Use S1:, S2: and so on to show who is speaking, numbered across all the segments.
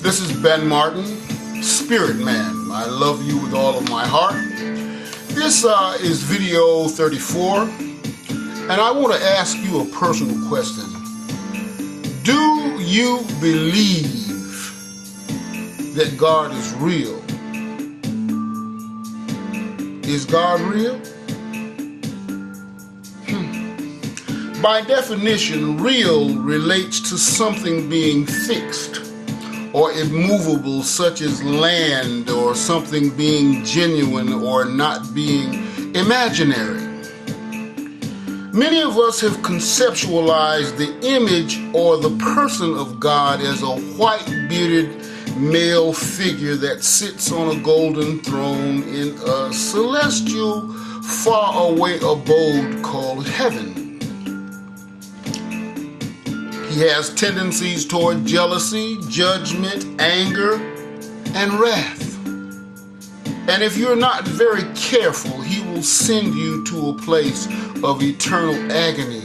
S1: This is Ben Martin, Spirit Man. I love you with all of my heart. This is video 34, and I want to ask you a personal question. Do you believe that God is real? Is God real? By definition, real relates to something being fixed or immovable, such as land, or something being genuine or not being imaginary. Many of us have conceptualized the image or the person of God as a white-bearded male figure that sits on a golden throne in a celestial, faraway abode called heaven. He has tendencies toward jealousy, judgment, anger, and wrath. And if you're not very careful, he will send you to a place of eternal agony,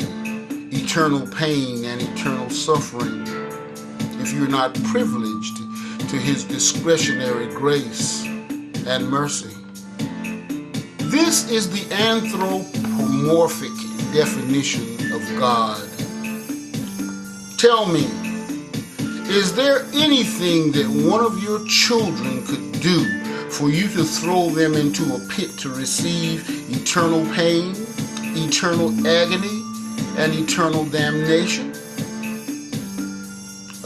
S1: eternal pain, and eternal suffering if you're not privileged to his discretionary grace and mercy. This is the anthropomorphic definition of God. Tell me, is there anything that one of your children could do for you to throw them into a pit to receive eternal pain, eternal agony, and eternal damnation?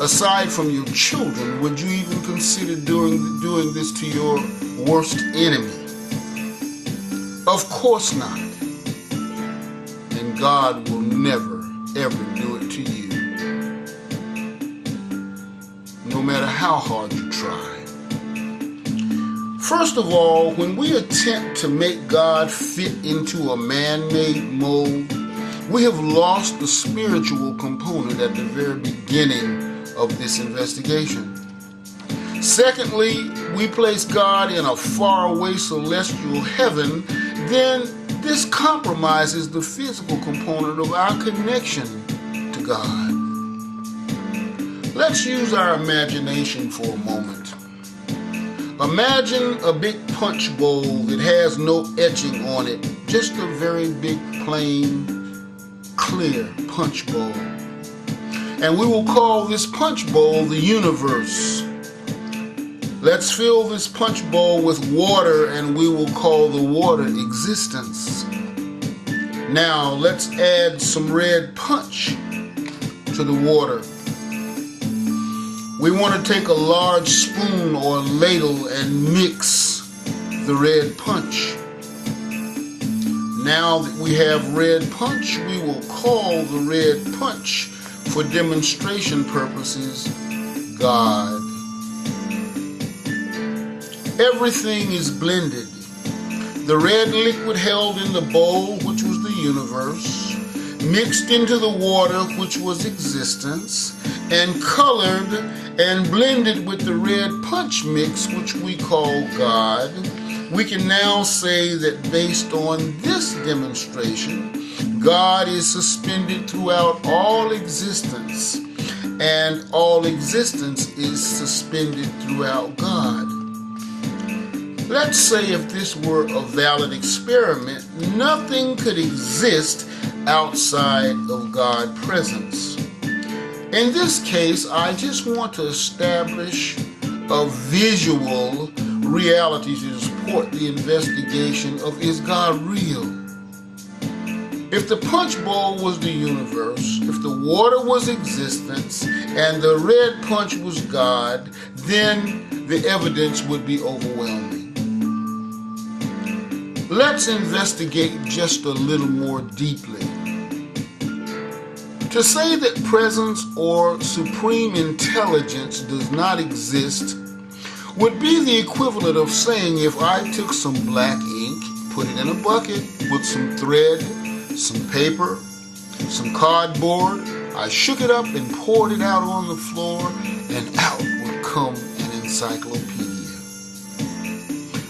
S1: Aside from your children, would you even consider doing this to your worst enemy? Of course not. And God will never, ever do it to you, no matter how hard you try. First of all, when we attempt to make God fit into a man-made mold, we have lost the spiritual component at the very beginning of this investigation. Secondly, we place God in a faraway celestial heaven, then this compromises the physical component of our connection to God. Let's use our imagination for a moment. Imagine a big punch bowl that has no etching on it, just a very big, plain, clear punch bowl. And we will call this punch bowl the universe. Let's fill this punch bowl with water, and we will call the water existence. Now let's add some red punch to the water. We want to take a large spoon or ladle and mix the red punch. Now that we have red punch, we will call the red punch, for demonstration purposes, God. Everything is blended. The red liquid held in the bowl, which was the universe, mixed into the water, which was existence, and colored and blended with the red punch mix, which we call God. We can now say that based on this demonstration, God is suspended throughout all existence, and all existence is suspended throughout God. Let's say if this were a valid experiment, nothing could exist outside of God's presence. In this case, I just want to establish a visual reality to support the investigation of is God real? If the punch bowl was the universe, if the water was existence, and the red punch was God, then the evidence would be overwhelming. Let's investigate just a little more deeply. To say that presence or supreme intelligence does not exist would be the equivalent of saying if I took some black ink, put it in a bucket with some thread, some paper, some cardboard, I shook it up and poured it out on the floor, and out would come an encyclopedia.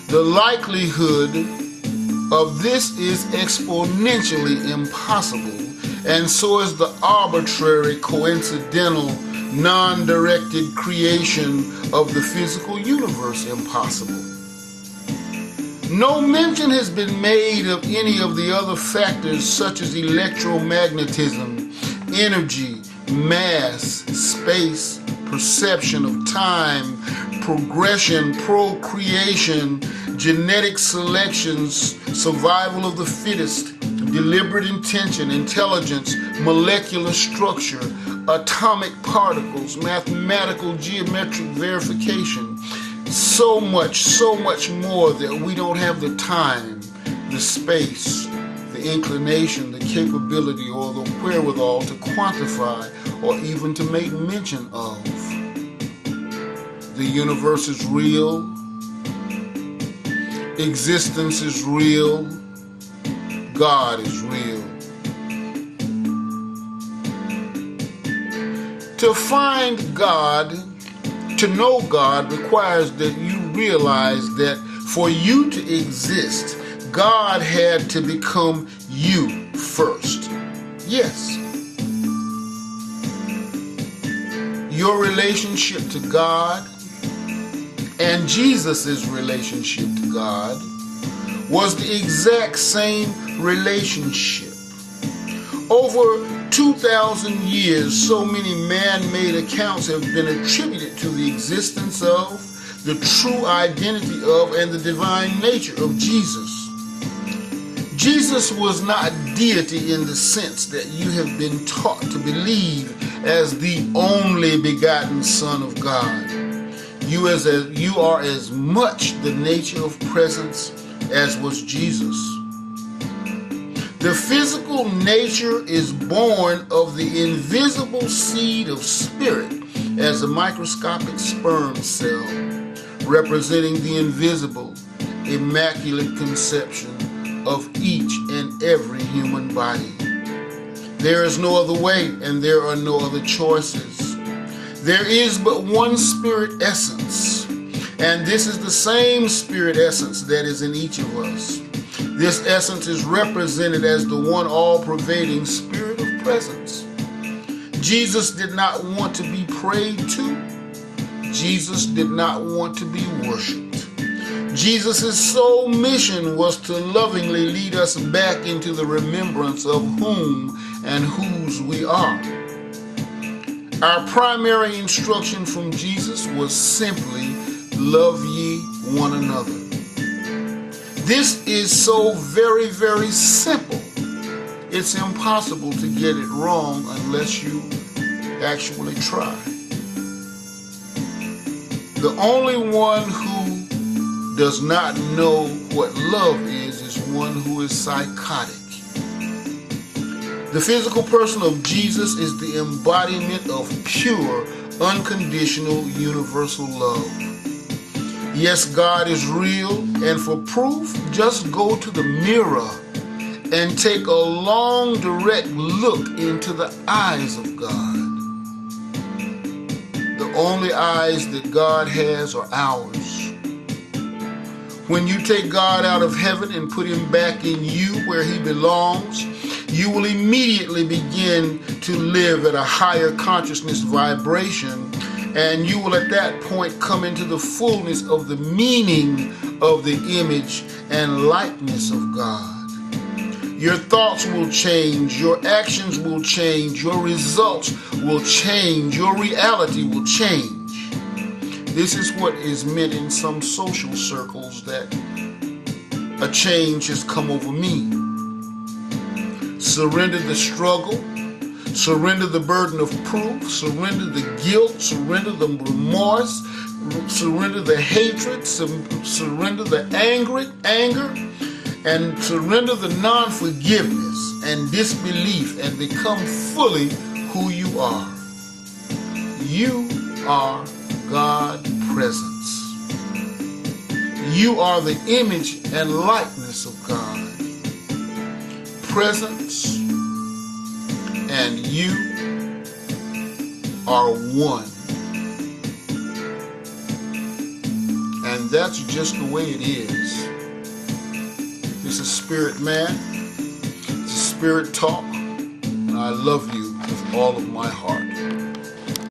S1: The likelihood of this is exponentially impossible, and so is the arbitrary, coincidental non-directed creation of the physical universe impossible. No mention has been made of any of the other factors such as electromagnetism, energy, mass, space, perception of time, progression, procreation, genetic selections, survival of the fittest, deliberate intention, intelligence, molecular structure, atomic particles, mathematical geometric verification. So much more that we don't have the time, the space, the inclination, the capability, or the wherewithal to quantify or even to make mention of. The universe is real. Existence is real. God is real. To find God, to know God, requires that you realize that for you to exist, God had to become you first. Yes. Your relationship to God and Jesus' relationship to God was the exact same relationship. Over 2,000 years, so many man-made accounts have been attributed to the existence of, the true identity of, and the divine nature of Jesus. Jesus was not deity in the sense that you have been taught to believe as the only begotten Son of God. You are as much the nature of presence as was Jesus. The physical nature is born of the invisible seed of spirit as a microscopic sperm cell, representing the invisible, immaculate conception of each and every human body. There is no other way, and there are no other choices. There is but one spirit essence, and this is the same spirit essence that is in each of us. This essence is represented as the one all-pervading spirit of presence. Jesus did not want to be prayed to. Jesus did not want to be worshipped. Jesus' sole mission was to lovingly lead us back into the remembrance of whom and whose we are. Our primary instruction from Jesus was simply, love ye one another. This is so very, very simple. It's impossible to get it wrong unless you actually try. The only one who does not know what love is one who is psychotic. The physical person of Jesus is the embodiment of pure, unconditional, universal love. Yes, God is real, and for proof, just go to the mirror and take a long, direct look into the eyes of God. The only eyes that God has are ours. When you take God out of heaven and put him back in you where he belongs, you will immediately begin to live at a higher consciousness vibration, and you will at that point come into the fullness of the meaning of the image and likeness of God. Your thoughts will change, your actions will change, your results will change, your reality will change. This is what is meant in some social circles that a change has come over me. Surrender the struggle, surrender the burden of proof, surrender the guilt, surrender the remorse, surrender the hatred, surrender the anger, and surrender the non-forgiveness and disbelief and become fully who you are. You are God presence. You are the image and likeness of God. Presence and you are one. And that's just the way it is. This is Spirit Man. This is Spirit Talk. And I love you with all of my heart.